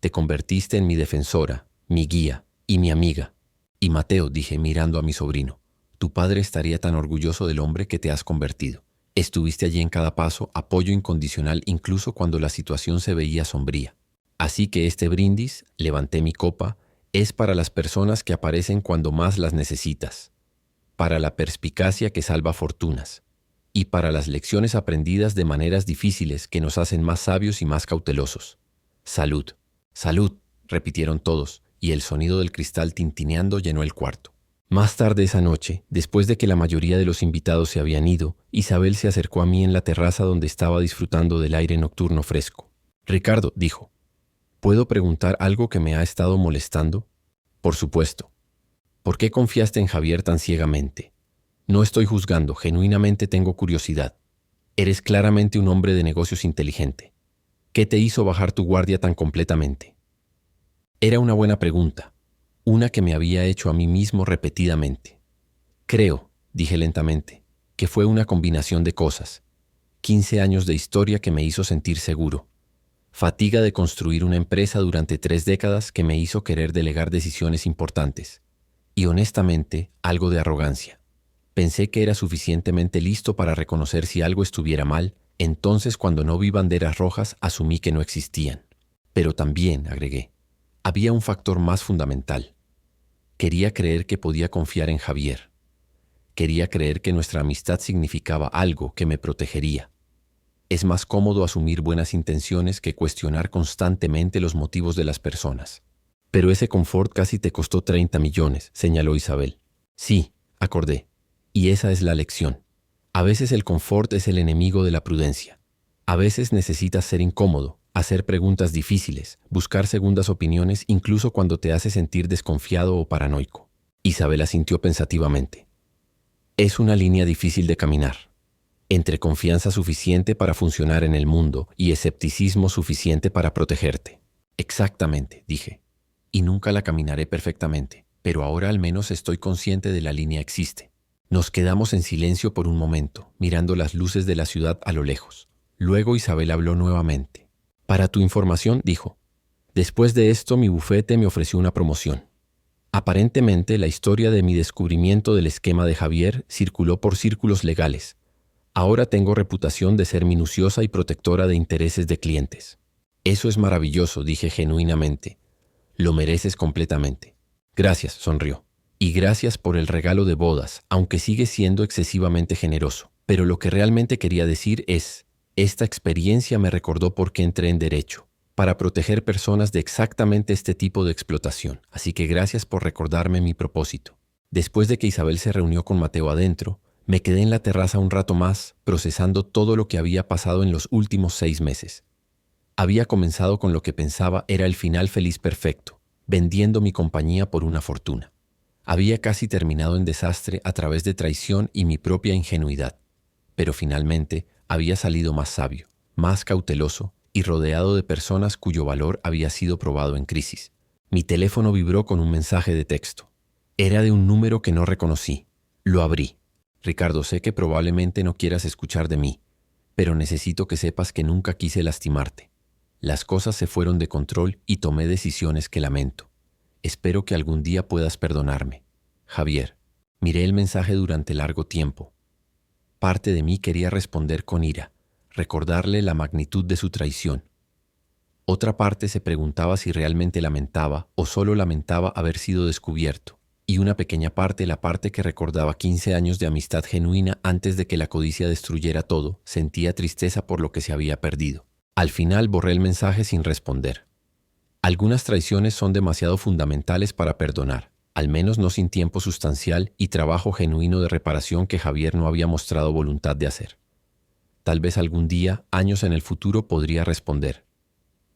[SPEAKER 1] Te convertiste en mi defensora, mi guía y mi amiga. Y Mateo, dije mirando a mi sobrino, tu padre estaría tan orgulloso del hombre que te has convertido. Estuviste allí en cada paso, apoyo incondicional incluso cuando la situación se veía sombría. Así que este brindis, levanté mi copa, es para las personas que aparecen cuando más las necesitas, para la perspicacia que salva fortunas, y para las lecciones aprendidas de maneras difíciles que nos hacen más sabios y más cautelosos. Salud, salud, repitieron todos, y el sonido del cristal tintineando llenó el cuarto. Más tarde esa noche, después de que la mayoría de los invitados se habían ido, Isabel se acercó a mí en la terraza donde estaba disfrutando del aire nocturno fresco. Ricardo, dijo, ¿puedo preguntar algo que me ha estado molestando? Por supuesto. ¿Por qué confiaste en Javier tan ciegamente? No estoy juzgando, genuinamente tengo curiosidad. Eres claramente un hombre de negocios inteligente. ¿Qué te hizo bajar tu guardia tan completamente? Era una buena pregunta. Una que me había hecho a mí mismo repetidamente. Creo, dije lentamente, que fue una combinación de cosas. 15 años de historia que me hizo sentir seguro. Fatiga de construir una empresa durante 3 décadas que me hizo querer delegar decisiones importantes. Y honestamente, algo de arrogancia. Pensé que era suficientemente listo para reconocer si algo estuviera mal, entonces cuando no vi banderas rojas asumí que no existían. Pero también, agregué, había un factor más fundamental. Quería creer que podía confiar en Javier. Quería creer que nuestra amistad significaba algo que me protegería. Es más cómodo asumir buenas intenciones que cuestionar constantemente los motivos de las personas. Pero ese confort casi te costó 30 millones, señaló Isabel. Sí, acordé. Y esa es la lección. A veces el confort es el enemigo de la prudencia. A veces necesitas ser incómodo, hacer preguntas difíciles, buscar segundas opiniones incluso cuando te hace sentir desconfiado o paranoico. Isabel asintió pensativamente. Es una línea difícil de caminar, entre confianza suficiente para funcionar en el mundo y escepticismo suficiente para protegerte. Exactamente, dije. Y nunca la caminaré perfectamente, pero ahora al menos estoy consciente de la línea existe. Nos quedamos en silencio por un momento, mirando las luces de la ciudad a lo lejos. Luego Isabel habló nuevamente. Para tu información, dijo, después de esto mi bufete me ofreció una promoción. Aparentemente la historia de mi descubrimiento del esquema de Javier circuló por círculos legales. Ahora tengo reputación de ser minuciosa y protectora de intereses de clientes. Eso es maravilloso, dije genuinamente. Lo mereces completamente. Gracias, sonrió. Y gracias por el regalo de bodas, aunque sigue siendo excesivamente generoso. Pero lo que realmente quería decir es, esta experiencia me recordó por qué entré en derecho, para proteger personas de exactamente este tipo de explotación. Así que gracias por recordarme mi propósito. Después de que Isabel se reunió con Mateo adentro, me quedé en la terraza un rato más, procesando todo lo que había pasado en los últimos 6 meses. Había comenzado con lo que pensaba era el final feliz perfecto, vendiendo mi compañía por una fortuna. Había casi terminado en desastre a través de traición y mi propia ingenuidad. Pero finalmente había salido más sabio, más cauteloso y rodeado de personas cuyo valor había sido probado en crisis. Mi teléfono vibró con un mensaje de texto. Era de un número que no reconocí. Lo abrí. Ricardo, sé que probablemente no quieras escuchar de mí, pero necesito que sepas que nunca quise lastimarte. Las cosas se fueron de control y tomé decisiones que lamento. Espero que algún día puedas perdonarme. Javier. Miré el mensaje durante largo tiempo. Parte de mí quería responder con ira, recordarle la magnitud de su traición. Otra parte se preguntaba si realmente lamentaba o solo lamentaba haber sido descubierto. Y una pequeña parte, la parte que recordaba 15 años de amistad genuina antes de que la codicia destruyera todo, sentía tristeza por lo que se había perdido. Al final borré el mensaje sin responder. Algunas traiciones son demasiado fundamentales para perdonar, al menos no sin tiempo sustancial y trabajo genuino de reparación que Javier no había mostrado voluntad de hacer. Tal vez algún día, años en el futuro, podría responder,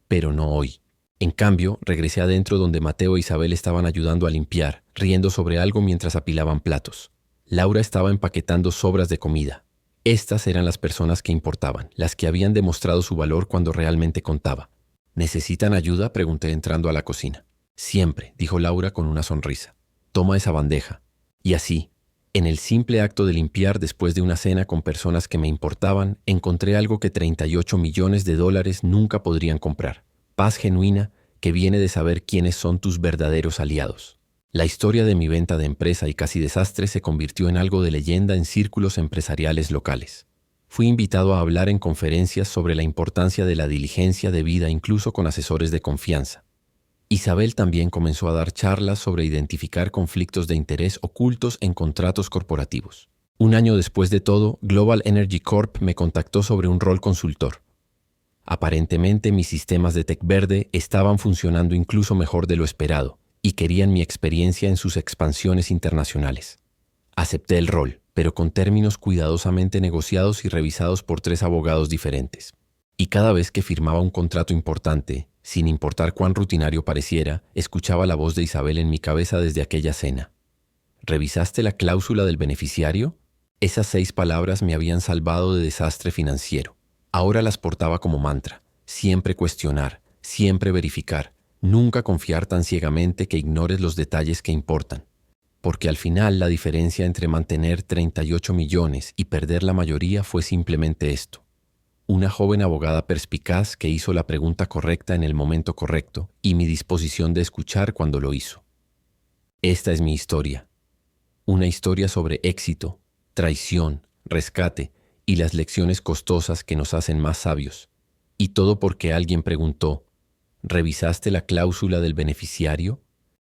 [SPEAKER 1] pero no hoy. En cambio, regresé adentro donde Mateo e Isabel estaban ayudando a limpiar, riendo sobre algo mientras apilaban platos. Laura estaba empaquetando sobras de comida. Estas eran las personas que importaban, las que habían demostrado su valor cuando realmente contaba. ¿Necesitan ayuda?, pregunté entrando a la cocina. Siempre, dijo Laura con una sonrisa. Toma esa bandeja. Y así, en el simple acto de limpiar después de una cena con personas que me importaban, encontré algo que 38 millones de dólares nunca podrían comprar. Paz genuina que viene de saber quiénes son tus verdaderos aliados. La historia de mi venta de empresa y casi desastre se convirtió en algo de leyenda en círculos empresariales locales. Fui invitado a hablar en conferencias sobre la importancia de la diligencia debida incluso con asesores de confianza. Isabel también comenzó a dar charlas sobre identificar conflictos de interés ocultos en contratos corporativos. Un año después de todo, Global Energy Corp me contactó sobre un rol consultor. Aparentemente mis sistemas de tech verde estaban funcionando incluso mejor de lo esperado y querían mi experiencia en sus expansiones internacionales. Acepté el rol, pero con términos cuidadosamente negociados y revisados por 3 abogados diferentes. Y cada vez que firmaba un contrato importante, sin importar cuán rutinario pareciera, escuchaba la voz de Isabel en mi cabeza desde aquella cena. ¿Revisaste la cláusula del beneficiario? Esas 6 palabras me habían salvado de desastre financiero. Ahora las portaba como mantra. Siempre cuestionar, siempre verificar, nunca confiar tan ciegamente que ignores los detalles que importan. Porque al final la diferencia entre mantener 38 millones y perder la mayoría fue simplemente esto. Una joven abogada perspicaz que hizo la pregunta correcta en el momento correcto y mi disposición de escuchar cuando lo hizo. Esta es mi historia. Una historia sobre éxito, traición, rescate y las lecciones costosas que nos hacen más sabios. Y todo porque alguien preguntó, ¿revisaste la cláusula del beneficiario?